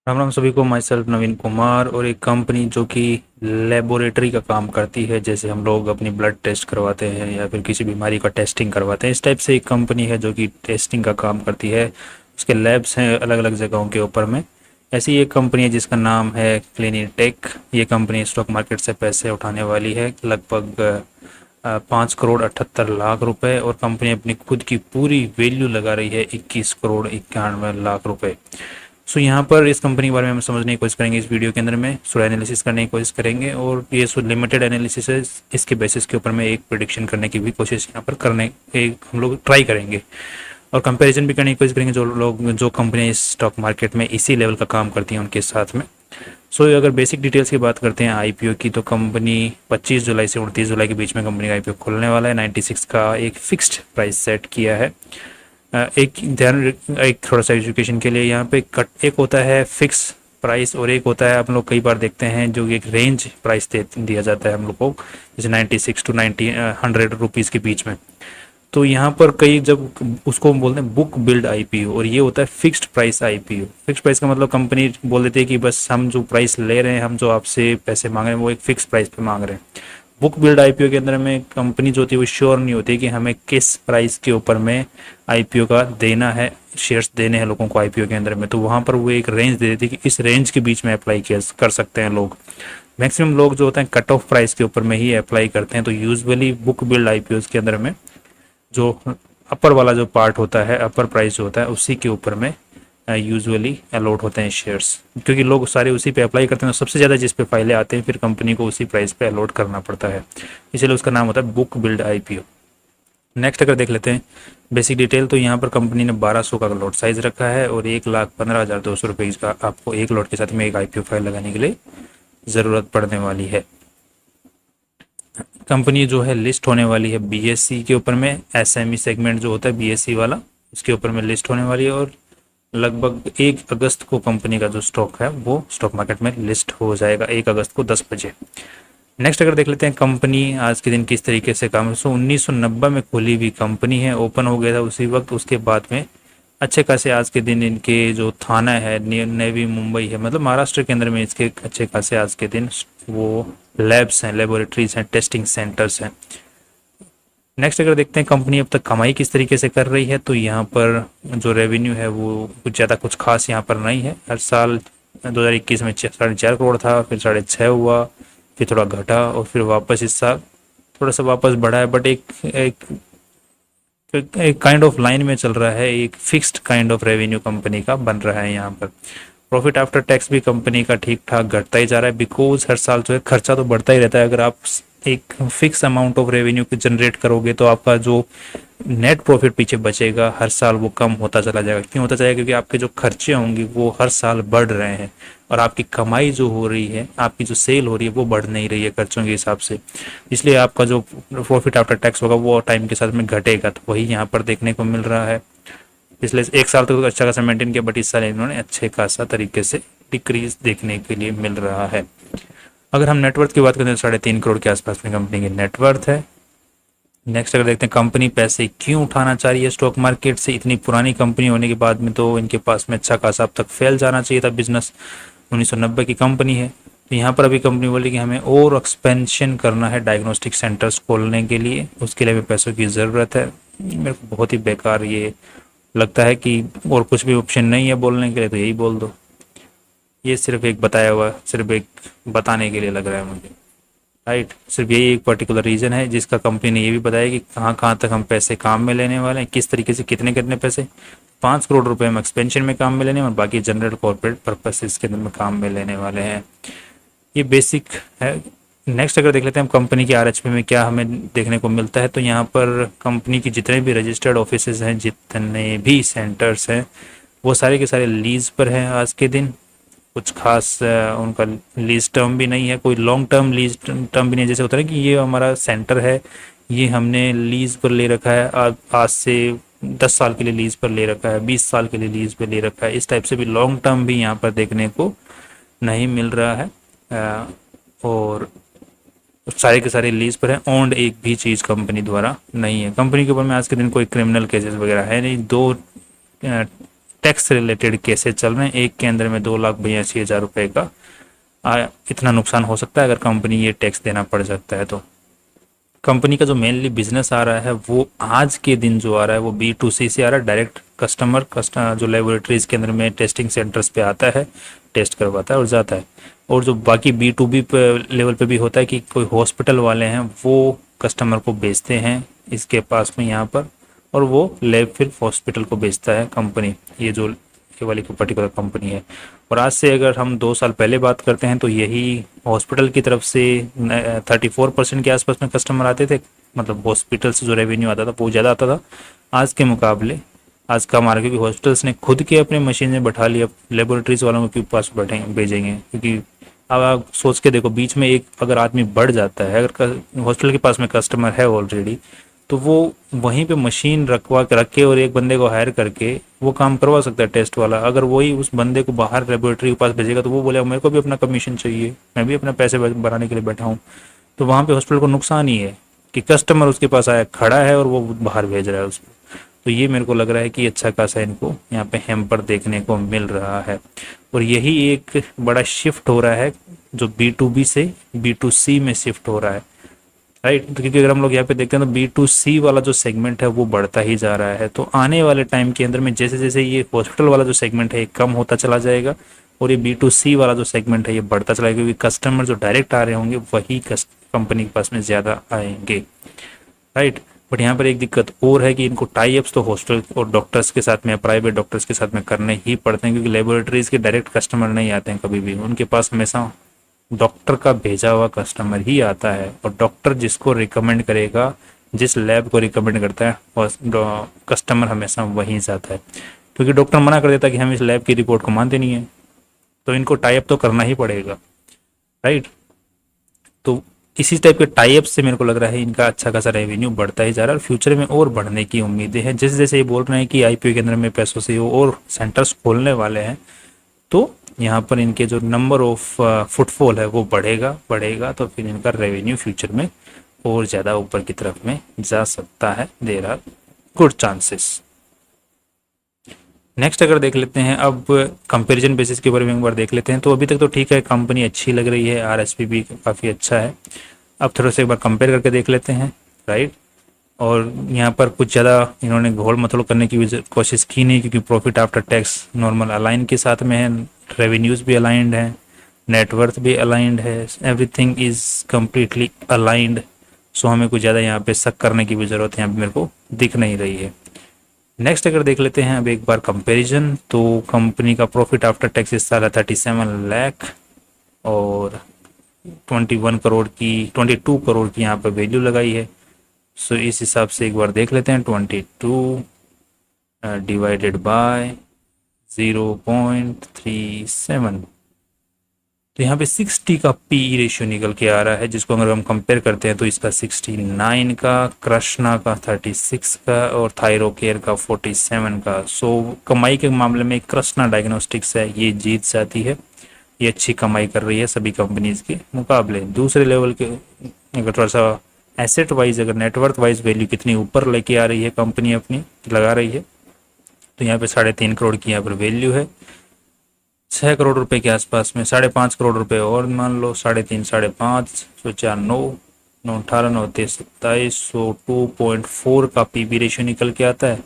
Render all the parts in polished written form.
राम राम सभी को। My self नवीन कुमार, और एक कंपनी जो कि लेबोरेटरी का काम करती है, जैसे हम लोग अपनी ब्लड टेस्ट करवाते हैं या फिर किसी बीमारी का टेस्टिंग करवाते हैं, इस टाइप से एक कंपनी है जो कि टेस्टिंग का काम करती है। उसके लैब्स हैं अलग अलग जगहों के ऊपर में। ऐसी एक कंपनी है जिसका नाम है क्लिनिटेक। ये कंपनी स्टॉक मार्केट से पैसे उठाने वाली है, लगभग 5 करोड़ 78 लाख रुपए, और कंपनी अपनी खुद की पूरी वैल्यू लगा रही है 21 करोड़ 91 लाख रुपए। सो यहाँ पर इस कंपनी के बारे में हम समझने की कोशिश करेंगे इस वीडियो के अंदर में। सो एनालिसिस करने की कोशिश करेंगे, और ये सो लिमिटेड एनालिसिस है, इसके बेसिस के ऊपर में एक प्रिडिक्शन करने की भी कोशिश यहाँ पर करने एक हम लोग ट्राई करेंगे, और कंपैरिजन भी करने की कोशिश करेंगे जो कंपनियाँ इस स्टॉक मार्केट में इसी लेवल का काम करती हैं उनके साथ में। सो अगर बेसिक डिटेल्स की बात करते हैं आईपीओ की, तो कंपनी 25 जुलाई से 29 जुलाई के बीच में कंपनी का आईपीओ खुलने वाला है। 96 का एक फिक्स्ड प्राइस सेट किया है। एक ध्यान एक थोड़ा सा एजुकेशन के लिए यहाँ पे कट एक होता है फिक्स प्राइस, और एक होता है हम लोग कई बार देखते हैं जो एक रेंज प्राइस दिया जाता है हम लोग को, जैसे 96 टू 100 रुपीज़ के बीच में। तो यहाँ पर कई जब उसको हम बोलते हैं बुक बिल्ड आईपीओ, और ये होता है fixed price IPO. Fixed price का मतलब कंपनी बोल देती है कि बस हम जो प्राइस ले रहे हैं, हम जो आपसे पैसे मांग रहे हैं, वो एक फिक्स प्राइस पे मांग रहे हैं। बुक बिल्ड आईपीओ के अंदर में कंपनी जो होती है वो श्योर नहीं होती कि हमें किस प्राइस के ऊपर में आईपीओ का देना है, शेयर्स देने हैं लोगों को आईपीओ के अंदर में। तो वहाँ पर वो एक रेंज दे देती है कि इस रेंज के बीच में अप्लाई किया कर सकते हैं लोग। मैक्सिमम लोग जो होते हैं कट ऑफ प्राइस के ऊपर में ही अप्लाई करते हैं। तो यूजुअली बुक बिल्ड आईपीओ के अंदर में जो अपर वाला जो पार्ट होता है, अपर प्राइस जो होता है, उसी के ऊपर में यूजुअली अलॉट होते हैं शेयर्स, क्योंकि लोग सारे उसी पे अप्लाई करते हैं। सबसे ज़्यादा जिस पे फाइलें आते हैं फिर कंपनी को उसी प्राइस पे अलॉट करना पड़ता है, इसलिए उसका नाम होता है बुक बिल्ड आईपीओ। नेक्स्ट अगर देख लेते हैं बेसिक डिटेल, तो यहाँ पर कंपनी ने 1200 का लॉट साइज रखा है, और 1,15,200 रुपये का आपको एक लॉट के साथ में एक आईपीओ फाइल लगाने के लिए ज़रूरत पड़ने वाली है। कंपनी जो है लिस्ट होने वाली है बीएससी के ऊपर में। एसएमई सेगमेंट जो होता है बीएससी वाला, उसके ऊपर में लिस्ट होने वाली है, और लगभग 1 अगस्त को कंपनी का जो स्टॉक है वो स्टॉक मार्केट में लिस्ट हो जाएगा, 1 अगस्त को 10 बजे। नेक्स्ट अगर देख लेते हैं कंपनी आज के दिन किस तरीके से काम। 1990 में खुली हुई कंपनी है, ओपन हो गया था उसी वक्त। उसके बाद में अच्छे खासे आज के दिन इनके जो थाना है नेवी मुंबई है, मतलब महाराष्ट्र के अंदर में इसके अच्छे खासे आज के दिन वो लैब्स हैं, लेबोरेटरीज हैं, टेस्टिंग सेंटर्स हैं। नेक्स्ट अगर देखते हैं कंपनी अब तक कमाई किस तरीके से कर रही है, तो यहाँ पर जो रेवेन्यू है वो कुछ ज़्यादा कुछ खास यहाँ पर नहीं है। हर साल 2021 में 4.5 करोड़ था, फिर 6.5 हुआ, फिर थोड़ा घटा, और फिर वापस इस साल थोड़ा सा वापस बढ़ा है। बट एक एक काइंड ऑफ लाइन में चल रहा है, एक fixed kind of revenue company का बन रहा है यहाँ पर। प्रॉफिट आफ्टर टैक्स भी कंपनी का ठीक ठाक घटता ही जा रहा है, बिकॉज हर साल जो है खर्चा तो बढ़ता ही रहता है। अगर आप एक fix amount of revenue generate करोगे तो आपका जो नेट प्रॉफिट पीछे बचेगा हर साल वो कम होता चला जाएगा। क्यों होता जाएगा? क्योंकि आपके जो खर्चे होंगे वो हर साल बढ़ रहे हैं, और आपकी कमाई जो हो रही है, आपकी जो सेल हो रही है वो बढ़ नहीं रही है खर्चों के हिसाब से। इसलिए आपका जो प्रॉफिट आफ्टर टैक्स होगा वो टाइम के साथ में घटेगा। तो वही यहाँ पर देखने को मिल रहा है। पिछले एक साल तक तो अच्छा खासा मेंटेन किया, बट इस साल इन्होंने अच्छे खासा तरीके से डिक्रीज देखने के लिए मिल रहा है। अगर हम नेटवर्थ की बात करें तो 3.5 करोड़ के आसपास में कंपनी की नेटवर्थ है। नेक्स्ट अगर देखते हैं कंपनी पैसे क्यों उठाना चाह रही है स्टॉक मार्केट से, इतनी पुरानी कंपनी होने के बाद में तो इनके पास में अच्छा खासा अब तक फैल जाना चाहिए था बिजनेस। 1990 की कंपनी है, तो यहाँ पर अभी कंपनी बोली कि हमें और एक्सपेंशन करना है डायग्नोस्टिक सेंटर्स खोलने के लिए, उसके लिए हमें पैसों की ज़रूरत है। मेरे को बहुत ही बेकार ये लगता है कि और कुछ भी ऑप्शन नहीं है बोलने के लिए तो यही बोल दो। ये सिर्फ एक बताया हुआ, सिर्फ एक बताने के लिए लग रहा है मुझे, राइट। सिर्फ यही एक पर्टिकुलर रीज़न है जिसका कंपनी ने ये भी बताया कि कहाँ कहाँ तक हम पैसे काम में लेने वाले हैं, किस तरीके से कितने कितने पैसे। 5 करोड़ रुपए हम एक्सपेंशन में काम में लेने, और बाकी जनरल कॉर्पोरेट पर्पसेस के अंदर में काम में लेने वाले हैं। ये बेसिक है। नेक्स्ट अगर देख लेते हैं हम कंपनी की आरएचपी में क्या हमें देखने को मिलता है, तो यहाँ पर कंपनी की जितने भी रजिस्टर्ड ऑफिसेज हैं, जितने भी सेंटर्स हैं, वो सारे के सारे लीज पर हैं आज के दिन। कुछ खास उनका लीज टर्म भी नहीं है, कोई लॉन्ग टर्म लीज टर्म भी नहीं है। जैसे होता है कि ये हमारा सेंटर है, ये हमने लीज पर ले रखा है, आज से 10 साल के लिए लीज पर ले रखा है, 20 साल के लिए लीज पर ले रखा है। इस टाइप से भी लॉन्ग टर्म भी यहाँ पर देखने को नहीं मिल रहा है। और सारे के सारे लीज पर है, ओन्ड एक भी चीज़ कंपनी द्वारा नहीं है। कंपनी के ऊपर में आज के दिन कोई क्रिमिनल केसेस वगैरह है नहीं। दो टैक्स रिलेटेड केसेस चल रहे हैं। एक के अंदर में 2,82,000 रुपये का इतना नुकसान हो सकता है अगर कंपनी ये टैक्स देना पड़ सकता है। तो कंपनी का जो मेनली बिजनेस आ रहा है वो आज के दिन जो आ रहा है वो B2C से आ रहा है, डायरेक्ट कस्टमर जो लेबोरेटरीज के अंदर में टेस्टिंग सेंटर्स पे आता है, टेस्ट करवाता है और जाता है। और जो बाकी B2B पे लेवल पे भी होता है कि कोई हॉस्पिटल वाले हैं वो कस्टमर को बेचते हैं इसके पास में यहाँ पर, और वो लैब फिर हॉस्पिटल को बेचता है कंपनी, ये वाली पर्टिकुलर कंपनी है। और आज से अगर हम 2 साल पहले बात करते हैं तो यही हॉस्पिटल की तरफ से 34% के आसपास में कस्टमर आते थे, मतलब हॉस्पिटल से जो रेवेन्यू आता था वो ज़्यादा आता था आज के मुकाबले। आज कम आ रहा है क्योंकि हॉस्पिटल्स ने खुद के अपने मशीन में बैठा लिया, लेबोरेटरीज वालों के पास बैठेंगे भेजेंगे। क्योंकि अब आप सोच के देखो, बीच में एक अगर आदमी बढ़ जाता है, अगर हॉस्पिटल के पास में कस्टमर है ऑलरेडी, तो वो वहीं पे मशीन रखवा के रख के और एक बंदे को हायर करके वो काम करवा सकता है टेस्ट वाला। अगर वही उस बंदे को बाहर लेबोरेटरी के पास भेजेगा तो वो बोलेगा मेरे को भी अपना कमीशन चाहिए, मैं भी अपना पैसे बनाने के लिए बैठा हूँ। तो वहाँ पे हॉस्पिटल को नुकसान ही है कि कस्टमर उसके पास आया खड़ा है और वो बाहर भेज रहा है उसको। तो ये मेरे को लग रहा है कि अच्छा खासा इनको यहाँ पे हैम्पर देखने को मिल रहा है। और यही एक बड़ा शिफ्ट हो रहा है जो B2B से B2C में शिफ्ट हो रहा है, राइट। तो क्योंकि अगर हम लोग यहाँ पे देखते हैं तो B2C वाला जो सेगमेंट है वो बढ़ता ही जा रहा है। तो आने वाले टाइम के अंदर में जैसे जैसे ये हॉस्पिटल वाला जो सेगमेंट है ये कम होता चला जाएगा और ये B2C वाला जो सेगमेंट है ये बढ़ता चला जाएगा, क्योंकि कस्टमर जो डायरेक्ट आ रहे होंगे वही कंपनी के पास में ज़्यादा आएंगे, राइट। बट यहाँ पर एक दिक्कत और है कि इनको टाई अप्स तो हॉस्पिटल और डॉक्टर्स के साथ में, प्राइवेट डॉक्टर्स के साथ में करने ही पड़ते हैं, क्योंकि लेबोरेटरीज के डायरेक्ट कस्टमर नहीं आते हैं कभी भी। उनके पास हमेशा डॉक्टर का भेजा हुआ कस्टमर ही आता है, और डॉक्टर जिसको रिकमेंड करेगा, जिस लैब को रिकमेंड करता है, और कस्टमर हमेशा वहीं जाता है। क्योंकि डॉक्टर मना कर देता है कि हम इस लैब की रिपोर्ट को मानते नहीं है, तो इनको टाई अप तो करना ही पड़ेगा, राइट। तो इसी टाइप के टाई अप से मेरे को लग रहा है इनका अच्छा खासा रेवेन्यू बढ़ता ही जा रहा है और फ्यूचर में और बढ़ने की उम्मीदें हैं। जैसे जैसे ये बोल रहे हैं कि IPO के अंदर में पैसों से वो और सेंटर्स खोलने वाले हैं, तो यहाँ पर इनके जो नंबर ऑफ फुटफॉल है वो बढ़ेगा बढ़ेगा, तो फिर इनका रेवेन्यू फ्यूचर में और ज़्यादा ऊपर की तरफ में जा सकता है, there are good chances. Next अगर देख लेते हैं अब कंपैरिजन बेसिस के बारे में एक बार देख लेते हैं। तो अभी तक तो ठीक है, कंपनी अच्छी लग रही है, RSP भी काफ़ी अच्छा है। अब थोड़ा सा एक बार कंपेयर करके देख लेते हैं, राइट। और यहाँ पर कुछ ज़्यादा इन्होंने घोल मथोल करने की कोशिश की नहीं, क्योंकि profit after tax normal align के साथ में है, रेवेन्यूज़ भी अलाइंड है, नेटवर्थ भी अलाइंड है, एवरीथिंग इज़ कम्प्लीटली अलाइंड। सो हमें कुछ ज़्यादा यहाँ पे शक करने की भी ज़रूरत यहाँ पे मेरे को दिख नहीं रही है। नेक्स्ट अगर देख लेते हैं अब एक बार कंपैरिजन, तो कंपनी का प्रॉफिट आफ्टर टैक्स इस साल है 37 लाख और 22 करोड़ की यहाँ पर वैल्यू लगाई है। सो इस हिसाब से एक बार देख लेते हैं, 22 डिवाइडेड बाय 0.37, तो यहाँ पे 60 का PE रेशियो निकल के आ रहा है, जिसको अगर हम कंपेयर करते हैं तो इसका 69 का, कृष्णा का 36 का और थायरोकेयर का 47 का। सो कमाई के मामले में कृष्णा डायग्नोस्टिक्स है ये जीत जाती है, ये अच्छी कमाई कर रही है सभी कंपनीज के मुकाबले। दूसरे लेवल के अगर थोड़ा सा एसेट वाइज, अगर नेटवर्थ वाइज वैल्यू कितनी ऊपर लेके आ रही है कंपनी अपनी लगा रही है, तो यहाँ पे 3.5 करोड़ की यहाँ पर वैल्यू है, 6 करोड़ रुपए के आसपास में, 5.5 करोड़ रुपए और मान लो, 3.5 5.5 सो 4 9 9 18 9 23 27, सो 2.4 का PB रेशियो निकल के आता है,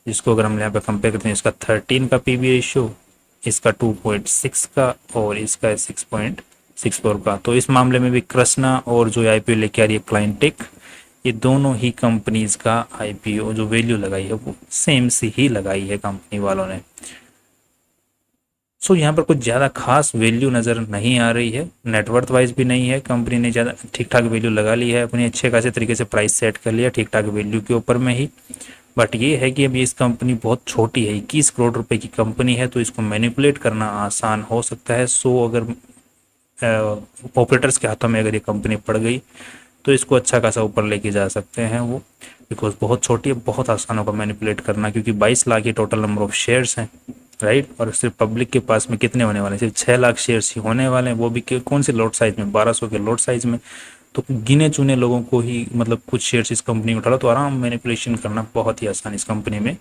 जिसको अगर हम यहाँ पे कंपेयर करते हैं, इसका 13 का PB रेशियो, इसका 2.6 का और इसका 6.64 का। तो इस मामले में भी कृष्णा और जो IPO लेके आ रही है क्लाइंटेक, ये दोनों ही कंपनीज का IPO जो वैल्यू लगाई है वो सेम सी ही लगाई है कंपनी वालों ने। सो यहाँ पर कुछ ज़्यादा खास वैल्यू नज़र नहीं आ रही है, नेटवर्थ वाइज भी नहीं है, कंपनी ने ज़्यादा ठीक ठाक वैल्यू लगा ली है अपनी, अच्छे खासे तरीके से प्राइस सेट कर लिया ठीक ठाक वैल्यू के ऊपर में ही। बट ये है कि अभी इस कंपनी बहुत छोटी है, 21 करोड़ रुपए की कंपनी है, तो इसको मैनिपुलेट करना आसान हो सकता है। सो अगर ऑपरेटर्स के हाथों में अगर ये कंपनी पड़ गई तो इसको अच्छा खासा ऊपर लेके जा सकते हैं वो, बिकॉज बहुत छोटी है, बहुत आसान होगा मैनिपुलेट करना, क्योंकि 22 लाख ही टोटल नंबर ऑफ शेयर्स हैं, राइट। और सिर्फ पब्लिक के पास में कितने होने वाले हैं, सिर्फ 6 लाख शेयर्स ही होने वाले हैं, वो भी कौन से लॉट साइज में, 1200 के लॉट साइज में। तो गिने चुने लोगों को ही मतलब कुछ शेयर्स इस कंपनी में उठा लो, तो आराम मैनिपुलेशन करना बहुत ही आसान इस कंपनी में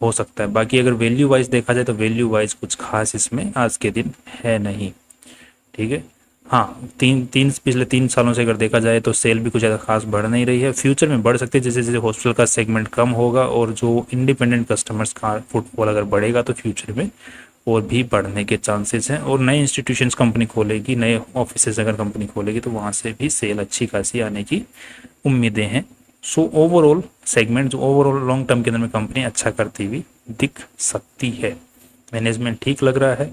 हो सकता है। बाकी अगर वैल्यू वाइज देखा जाए तो वैल्यू वाइज कुछ खास इसमें आज के दिन है नहीं। ठीक है। हाँ, तीन तीन पिछले 3 सालों से अगर देखा जाए तो सेल भी कुछ ज़्यादा खास बढ़ नहीं रही है। फ्यूचर में बढ़ सकती है जैसे जैसे हॉस्पिटल का सेगमेंट कम होगा और जो इंडिपेंडेंट कस्टमर्स का फुटफॉल अगर बढ़ेगा तो फ्यूचर में और भी बढ़ने के चांसेस हैं। और नए इंस्टीट्यूशंस कंपनी खोलेगी, नए ऑफिसेज अगर कंपनी खोलेगी तो वहाँ से भी सेल अच्छी खासी आने की उम्मीदें हैं। सो ओवरऑल सेगमेंट जो ओवरऑल लॉन्ग टर्म के अंदर में कंपनी अच्छा करती हुई दिख सकती है। मैनेजमेंट ठीक लग रहा है,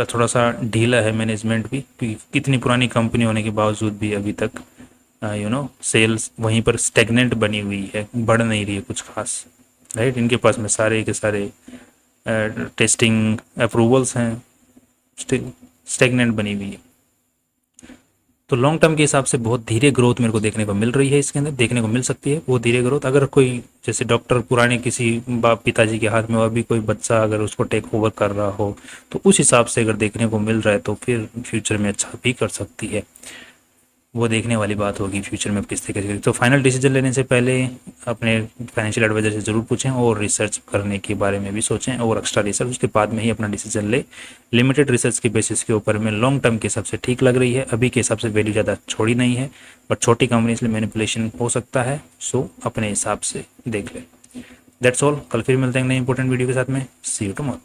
थोड़ा सा ढीला है मैनेजमेंट भी, क्योंकि इतनी पुरानी कंपनी होने के बावजूद भी अभी तक सेल्स वहीं पर स्टेगनेंट बनी हुई है, बढ़ नहीं रही है कुछ खास। राइट, इनके पास में सारे के सारे टेस्टिंग अप्रूवल्स हैं, स्टेगनेंट बनी हुई है। तो लॉन्ग टर्म के हिसाब से बहुत धीरे ग्रोथ मेरे को देखने को मिल रही है, इसके अंदर देखने को मिल सकती है बहुत धीरे ग्रोथ। अगर कोई जैसे डॉक्टर पुराने किसी बाप पिताजी के हाथ में हो, अभी कोई बच्चा अगर उसको टेक ओवर कर रहा हो तो उस हिसाब से अगर देखने को मिल रहा है तो फिर फ्यूचर में अच्छा भी कर सकती है। वो देखने वाली बात होगी फ्यूचर में किस तरीके से। तो फाइनल डिसीजन लेने से पहले अपने फाइनेंशियल एडवाइजर से ज़रूर पूछें और रिसर्च करने के बारे में भी सोचें और एक्स्ट्रा रिसर्च, उसके बाद में ही अपना डिसीजन ले। लिमिटेड रिसर्च के बेसिस के ऊपर में लॉन्ग टर्म के हिसाब से ठीक लग रही है, अभी के हिसाब से वैल्यू ज़्यादा छोड़ी नहीं है, बट छोटी कंपनी इसलिए मैनिपुलेशन हो सकता है। सो अपने हिसाब से देख लें। That's all. कल फिर मिलते हैं नई इंपॉर्टेंट वीडियो के साथ में। सी यू टुमारो।